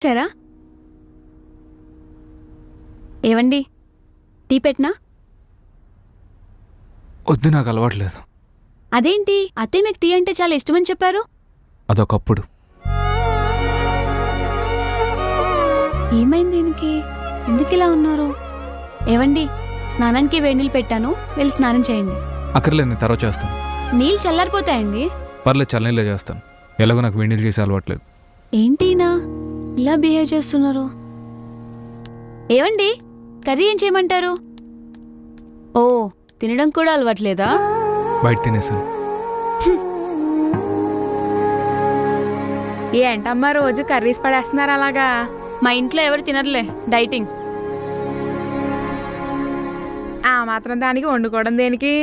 సరా ఏవండి టీ పెట్టనా? వద్దు, నాకు అలవాట్లేదు. అదేంటి అత్తయ్య మీకు టీ అంటే చాలా ఇష్టమని చెప్పారు. అదొకప్పుడు. ఏమైంది దీనికి? ఎందుకు ఇలా ఉన్నారు? ఏవండి స్నానానికి వేడి నీళ్ళు పెట్టాను, వెళ్ళి స్నానం చేయండి. అక్కర్లేదు, నేను తర్వాత చేస్తాను. నీళ్ళు చల్లారిపోతాయండి. పర్లేదు, చల్లనీళ్ళే చేస్తాను. ఎలాగో నాకు వేడి చేసి అలవాట్లేదు. ఏంటినా ఇలా బిహేవ్ చేస్తున్నారు? ఏవండి కర్రీ ఏం చేయమంటారు? ఓ తినడం కూడా అలవాట్లేదా? బయట తినేసాను. ఏంటమ్మా రోజు కర్రీస్ పడేస్తున్నారు అలాగా? మా ఇంట్లో ఎవరు తినరులే, డైటింగ్. ఆ మాత్రం దానికి వండుకోవడం దేనికి?